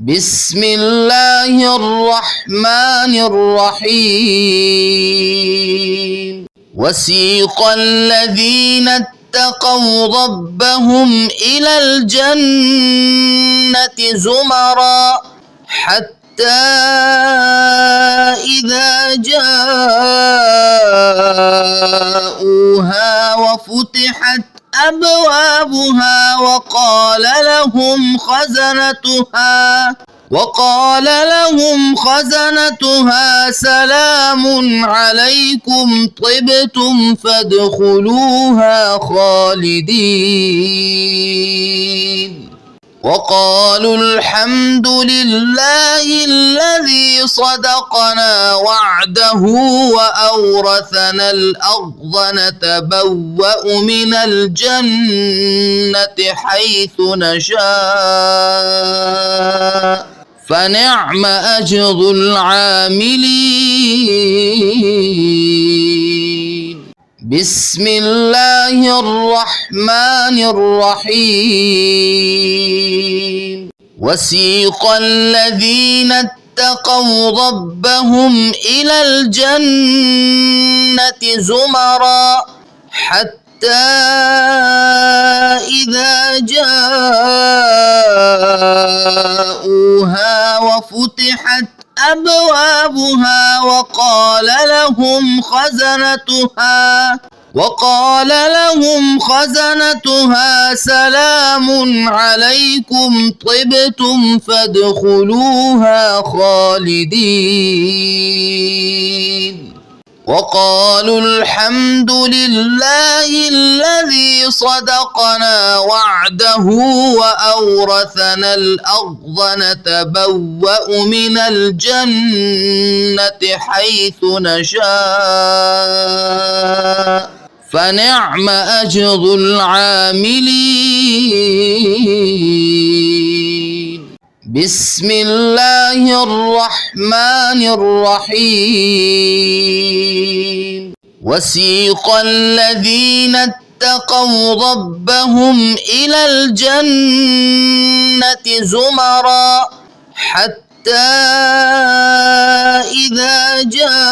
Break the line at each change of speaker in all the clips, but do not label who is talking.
بسم الله الرحمن الرحيم وسيق الذين اتقوا ربهم إلى الجنة زمرا حتى إذا جاءوها وفتحت أبوابها وقال لهم خزنتها سلام عليكم طبتم فادخلوها خالدين وقالوا الحمد لله الذي صدقنا وعده وأورثنا الأرض نتبوأ من الجنة حيث نشاء فنعم أجر العاملين بسم الله الرحمن الرحيم وسيق الذين اتقوا ربهم إلى الجنة زمرا حتى إذا جاءوها وفتحت أبوابها وقال لهم خزنتها سلام عليكم طبتم فادخلوها خالدين وقالوا الحمد لله الذي صدقنا وعده وأورثنا الأرض نتبوأ من الجنة حيث نشاء فنعم أجر العاملين بسم الله الرحمن الرحيم وسيق الذين اتقوا ربهم إلى الجنة زمرا حتى إذا جاءوها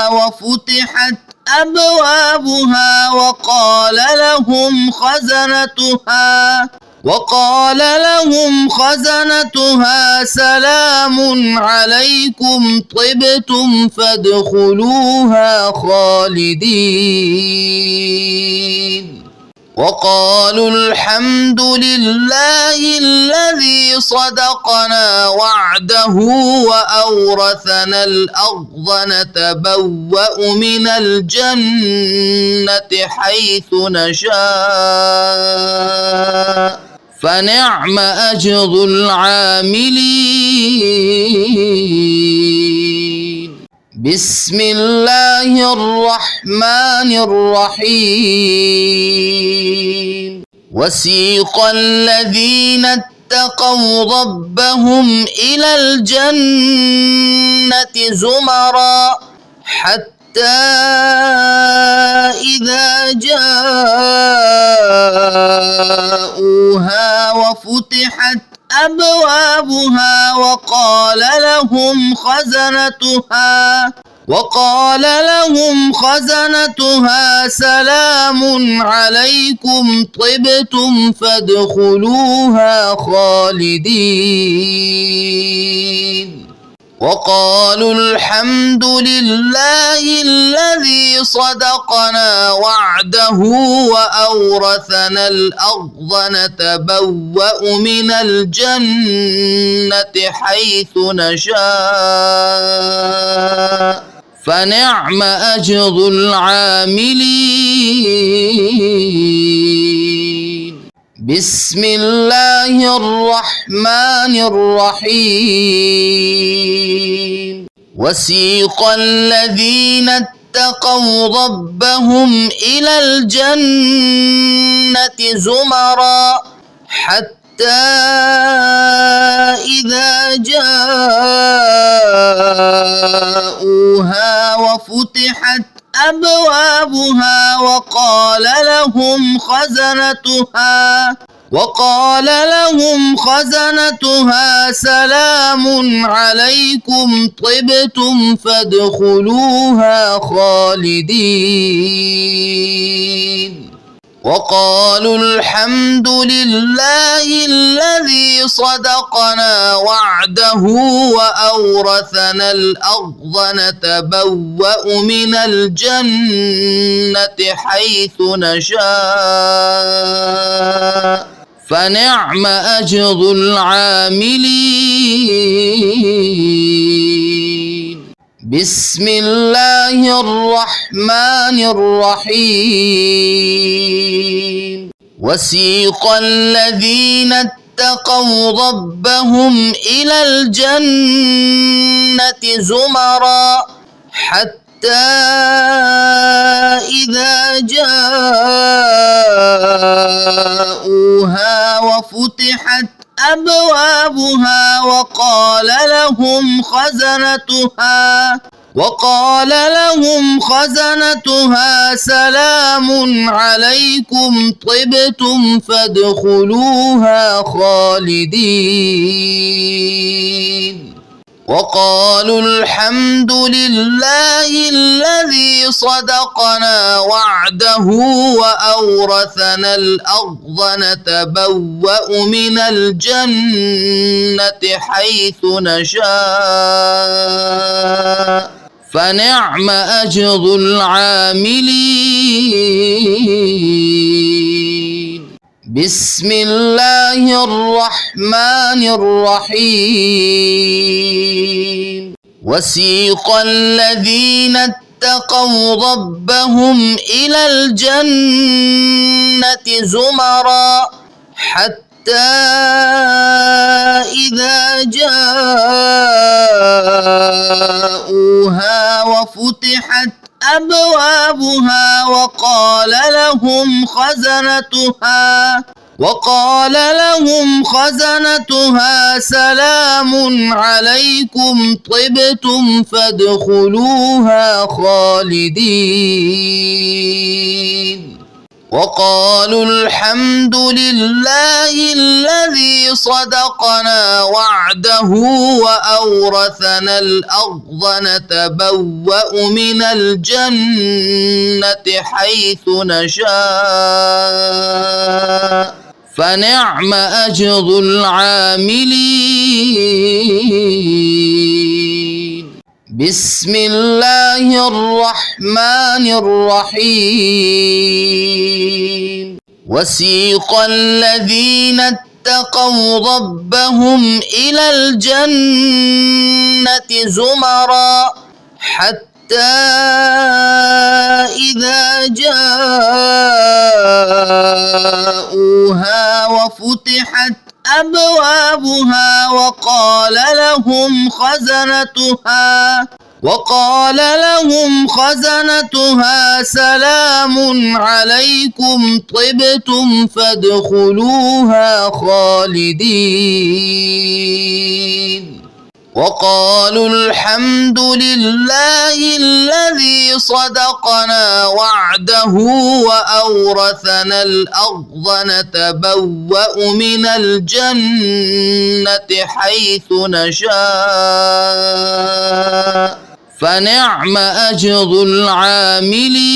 وفتحت أبوابها وقال لهم خزنتها سلام عليكم طبتم فادخلوها خالدين وقالوا الحمد لله الذي صدقنا وعده وأورثنا الأرض نتبوأ من الجنة حيث نشاء فنعم أجر العاملين بسم الله الرحمن الرحيم وسيق الذين اتقوا ربهم إلى الجنة زمرا حتى إذا جاءوها وفتحت أبوابها وقال لهم خزنتها سلام عليكم طبتم فادخلوها خالدين وقالوا الحمد لله الذي صدقنا وعده وأورثنا الأرض نتبوأ من الجنة حيث نشاء فنعم أجر العاملين بسم الله الرحمن الرحيم وسيق الذين اتقوا ربهم إلى الجنة زمرا حتى إذا جاءوها وفتحت أبوابها وقال لهم وقال لهم خزنتها سلام عليكم طبتم فادخلوها خالدين وقالوا الحمد لله الذي صدقنا وعده وأورثنا الأرض نتبوأ من الجنة حيث نشاء فنعم أجر العاملين بسم الله الرحمن الرحيم وسيق الذين اتقوا ربهم إلى الجنة زمرا حتى إذا جاءوها وفتحت أبوابها وقال لهم خزنتها سلام عليكم طبتم فادخلوها خالدين وقالوا الحمد لله الذي صدقنا وعده وأورثنا الأرض نتبوأ من الجنة حيث نشاء فنعم أجر العاملين بسم الله الرحمن الرحيم وسيق الذين اتقوا ربهم إلى الجنة زمرا حتى إذا جاءوها وفتحت أبوابها وقال لهم خزنتها سلام عليكم طبتم فادخلوها خالدين وقالوا الحمد لله الذي صدقنا وعده وأورثنا الأرض نتبوأ من الجنة حيث نشاء فنعم أجر العاملين بسم الله الرحمن الرحيم وسيق الذين اتقوا ربهم إلى الجنة زمرا حتى إذا جاءوها وفتحت أبوابها وقال لهم خزنتها سلام عليكم طبتم فادخلوها خالدين وقالوا الحمد لله الذي صدقنا وعده وأورثنا الأرض نتبوأ من الجنة حيث نشاء فنعم أجر العاملين